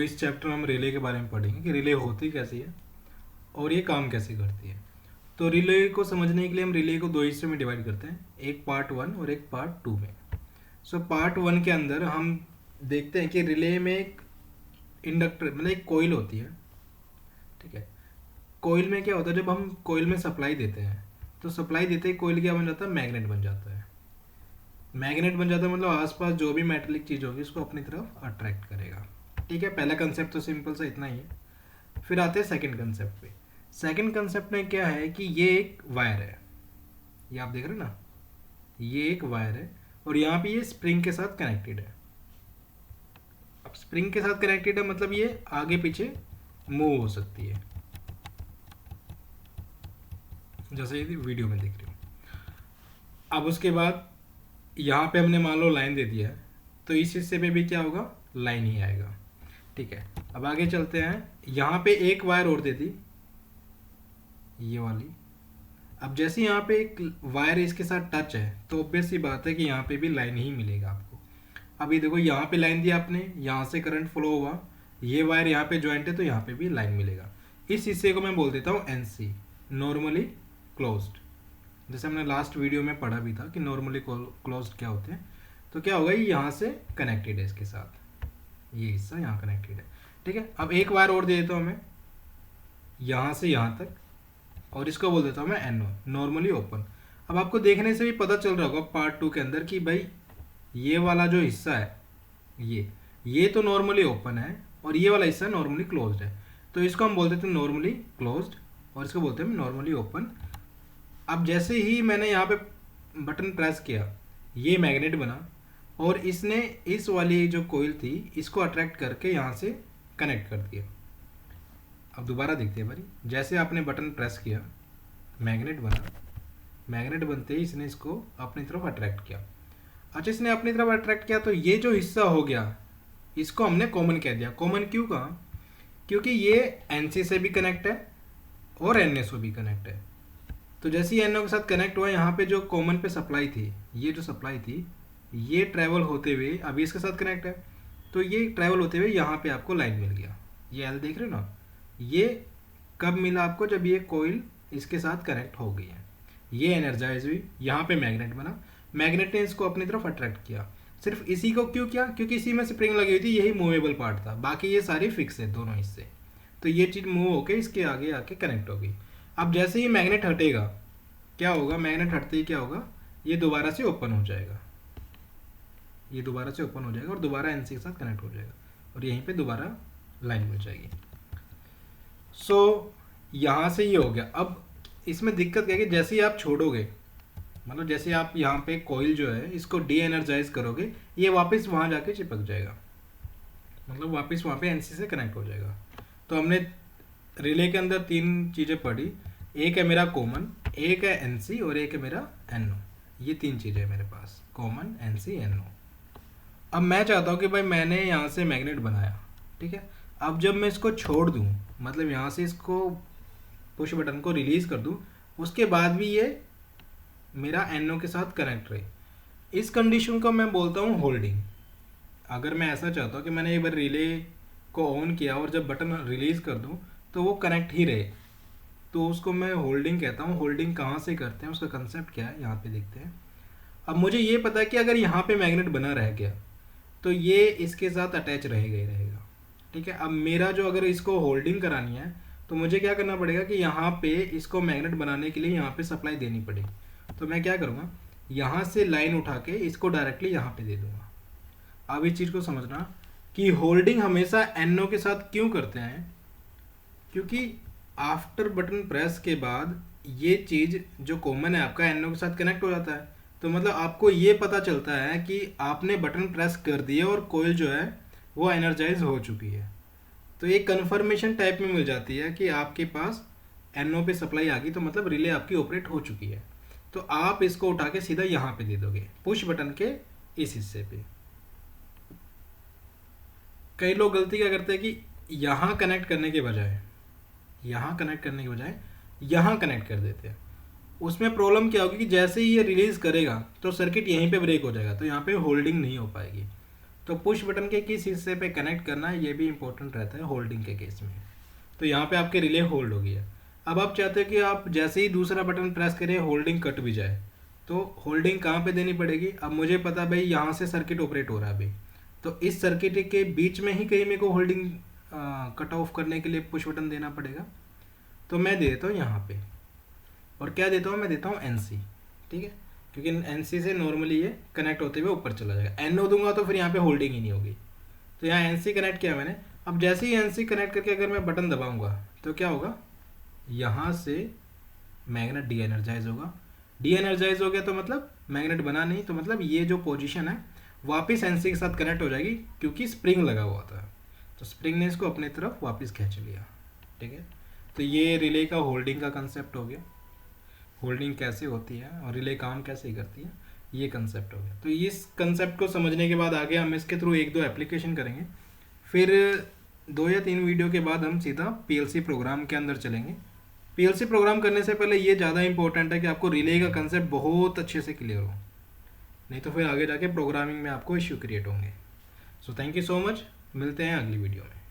इस चैप्टर में हम रिले के बारे में पढ़ेंगे कि रिले होती कैसी है और ये काम कैसे करती है। तो रिले को समझने के लिए हम रिले को दो हिस्से में डिवाइड करते हैं, एक पार्ट 1 और एक पार्ट 2 में। पार्ट 1 के अंदर हम देखते हैं कि रिले में एक इंडक्टर मतलब एक कोइल होती है, ठीक है। कोइल में क्या होता है, जब हम कोइल में सप्लाई देते हैं तो सप्लाई देते ही कोइल क्या बन जाता है, मैग्नेट बन जाता है। मैग्नेट बन जाता है मतलब आसपास जो भी मेटेलिक चीज़ होगी उसको अपनी तरफ अट्रैक्ट करेगा, ठीक है। पहला कंसेप्ट तो सिंपल सा इतना ही है। फिर आते हैं सेकंड कंसेप्ट पे। सेकंड कंसेप्ट में क्या है कि ये एक वायर है, ये आप देख रहे हो ना, ये एक वायर है और यहाँ पे ये स्प्रिंग के साथ कनेक्टेड है। अब स्प्रिंग के साथ कनेक्टेड है मतलब ये आगे पीछे मूव हो सकती है, जैसे ये वीडियो में देख रहे हो। अब उसके बाद यहाँ पे हमने मान लो लाइन दे दिया है, तो इस हिस्से पे भी क्या होगा, लाइन ही आएगा, ठीक है। अब आगे चलते हैं, यहाँ पे एक वायर और दे दी, ये वाली। अब जैसे यहाँ पे एक वायर इसके साथ टच है तो ऑब्वियस सी बात है कि यहाँ पे भी लाइन ही मिलेगा आपको। अब ये देखो, यहाँ पे लाइन दिया आपने, यहाँ से करंट फ्लो हुआ, ये वायर यहाँ पे ज्वाइंट है तो यहाँ पे भी लाइन मिलेगा। इस हिस्से को मैं बोल देता हूँ NC, नॉर्मली क्लोज्ड। जैसे हमने लास्ट वीडियो में पढ़ा भी था कि नॉर्मली क्लोज्ड क्या होते हैं। तो क्या होगा, ये यहाँ से कनेक्टेड है इसके साथ, ये हिस्सा यहाँ कनेक्टेड है, ठीक है। अब एक वायर और दे देता हूँ मैं यहाँ से यहाँ तक, और इसको बोल देता हूँ मैं NO, नॉर्मली ओपन। अब आपको देखने से भी पता चल रहा होगा पार्ट 2 के अंदर कि भाई ये वाला जो हिस्सा है ये तो नॉर्मली ओपन है और ये वाला हिस्सा नॉर्मली क्लोज्ड है। तो इसको हम बोल देते हैं नॉर्मली क्लोज्ड और इसको बोलते हैं नॉर्मली ओपन। अब जैसे ही मैंने यहाँ पे बटन प्रेस किया, ये मैग्नेट बना और इसने इस वाली जो कोइल थी इसको अट्रैक्ट करके यहाँ से कनेक्ट कर दिया। अब दोबारा देखते हैं भाई, जैसे आपने बटन प्रेस किया, मैग्नेट बना, मैग्नेट बनते ही इसने इसको अपनी तरफ अट्रैक्ट किया। अच्छा, इसने अपनी तरफ अट्रैक्ट किया तो ये जो हिस्सा हो गया इसको हमने कॉमन कह दिया। कॉमन क्यों कहा, क्योंकि ये NC से भी कनेक्ट है और NA से भी कनेक्ट है। तो जैसे ही NO के साथ कनेक्ट हुआ, यहाँ पे जो कॉमन पे सप्लाई थी, ये जो सप्लाई थी ये ट्रैवल होते हुए अभी इसके साथ कनेक्ट है, तो ये ट्रैवल होते हुए यहाँ पे आपको लाइन मिल गया। ये L देख रहे हो ना, ये कब मिला आपको, जब ये कोइल इसके साथ कनेक्ट हो गई है, ये एनर्जाइज हुई, यहाँ पे मैग्नेट बना, मैग्नेट ने इसको अपनी तरफ अट्रैक्ट किया। सिर्फ इसी को क्यों किया, क्योंकि इसी में स्प्रिंग लगी हुई थी, यही मूवेबल पार्ट था, बाकी ये सारी फिक्स है दोनों हिस्से। तो ये चीज़ मूव होके इसके आगे आके कनेक्ट हो गई। अब जैसे ही मैग्नेट हटेगा क्या होगा, मैग्नेट हटते ही क्या होगा, ये दोबारा से ओपन हो जाएगा, ये दोबारा से ओपन हो जाएगा और दोबारा NC के साथ कनेक्ट हो जाएगा और यहीं पे दोबारा लाइन मिल जाएगी। यहाँ से ये हो गया। अब इसमें दिक्कत क्या है कि जैसे ही आप छोड़ोगे, मतलब जैसे आप यहाँ पे कोइल जो है इसको डी एनर्जाइज करोगे, ये वापस वहाँ जाके चिपक जाएगा, मतलब वापस वहाँ पे NC से कनेक्ट हो जाएगा। तो हमने रिले के अंदर 3 चीज़ें पढ़ी, एक है मेरा कॉमन, एक है NC और एक है मेरा NO। ये 3 चीज़ें है मेरे पास, कॉमन, NC, NO। अब मैं चाहता हूँ कि भाई मैंने यहाँ से मैग्नेट बनाया, ठीक है। अब जब मैं इसको छोड़ दूँ, मतलब यहाँ से इसको पुश बटन को रिलीज़ कर दूँ, उसके बाद भी ये मेरा NO के साथ कनेक्ट रहे, इस कंडीशन को मैं बोलता हूँ होल्डिंग। अगर मैं ऐसा चाहता हूँ कि मैंने एक बार रिले को ऑन किया और जब बटन रिलीज़ कर दूँ तो वो कनेक्ट ही रहे, तो उसको मैं होल्डिंग कहता हूँ। होल्डिंग कहाँ से करते हैं, उसका कंसेप्ट क्या है, यहाँ पे देखते हैं। अब मुझे ये पता है कि अगर यहाँ पे मैग्नेट बना रह गया तो ये इसके साथ अटैच रहेगा ही रहेगा, ठीक है। अब मेरा जो अगर इसको होल्डिंग करानी है तो मुझे क्या करना पड़ेगा कि यहाँ पे इसको मैग्नेट बनाने के लिए यहाँ पे सप्लाई देनी पड़ेगी। तो मैं क्या करूँगा, यहाँ से लाइन उठा के इसको डायरेक्टली यहाँ पे दे दूँगा। अब इस चीज़ को समझना कि होल्डिंग हमेशा NO के साथ क्यों करते हैं, क्योंकि आफ्टर बटन प्रेस के बाद ये चीज़ जो कॉमन है आपका NO के साथ कनेक्ट हो जाता है। तो मतलब आपको ये पता चलता है कि आपने बटन प्रेस कर दिया और कोइल जो है वो एनर्जाइज हो चुकी है। तो एक कन्फर्मेशन टाइप में मिल जाती है कि आपके पास NO पे सप्लाई आ गई, तो मतलब रिले आपकी ऑपरेट हो चुकी है। तो आप इसको उठा के सीधा यहाँ पे दे दोगे, पुश बटन के इस हिस्से पे। कई लोग गलती क्या करते हैं कि यहाँ कनेक्ट करने के बजाय यहाँ कनेक्ट कर देते हैं। उसमें प्रॉब्लम क्या होगी कि जैसे ही ये रिलीज़ करेगा तो सर्किट यहीं पे ब्रेक हो जाएगा, तो यहाँ पे होल्डिंग नहीं हो पाएगी। तो पुश बटन के किस हिस्से पे कनेक्ट करना है ये भी इंपॉर्टेंट रहता है होल्डिंग के केस में। तो यहाँ पे आपके रिले होल्ड हो गया। अब आप चाहते हो कि आप जैसे ही दूसरा बटन प्रेस करें होल्डिंग कट भी जाए, तो होल्डिंग कहाँ पे देनी पड़ेगी? अब मुझे पता भाई यहाँ से सर्किट ऑपरेट हो रहा है अभी, तो इस सर्किट के बीच में ही कहीं मेरे को होल्डिंग कट ऑफ करने के लिए पुश बटन देना पड़ेगा। तो मैं दे देता हूँ यहाँ पे, और क्या देता हूँ मैं देता हूँ NC, ठीक है, क्योंकि NC से नॉर्मली ये कनेक्ट होते हुए ऊपर चला जाएगा। NO दूंगा तो फिर यहाँ पे होल्डिंग ही नहीं होगी। तो यहाँ NC कनेक्ट किया मैंने। अब जैसे ही NC कनेक्ट करके अगर मैं बटन दबाऊंगा तो क्या होगा, यहाँ से मैग्नेट डी एनर्जाइज होगा। डी एनर्जाइज हो गया तो मतलब मैग्नेट बना नहीं, तो मतलब ये जो पोजीशन है वापस NC के साथ कनेक्ट हो जाएगी, क्योंकि स्प्रिंग लगा हुआ था, तो स्प्रिंग ने इसको अपनी तरफ वापस खींच लिया। ठीक है, तो ये रिले का होल्डिंग का कंसेप्ट हो गया, होल्डिंग कैसे होती है और रिले काम कैसे करती है, ये कंसेप्ट हो गया। तो इस कंसेप्ट को समझने के बाद आगे हम इसके थ्रू 1-2 एप्लीकेशन करेंगे, फिर 2 या 3 वीडियो के बाद हम सीधा PLC प्रोग्राम के अंदर चलेंगे। PLC प्रोग्राम करने से पहले ये ज़्यादा इंपॉर्टेंट है कि आपको रिले का कंसेप्ट बहुत अच्छे से क्लियर हो, नहीं तो फिर आगे जाके प्रोग्रामिंग में आपको इश्यू क्रिएट होंगे। So thank you so much, मिलते हैं अगली वीडियो में।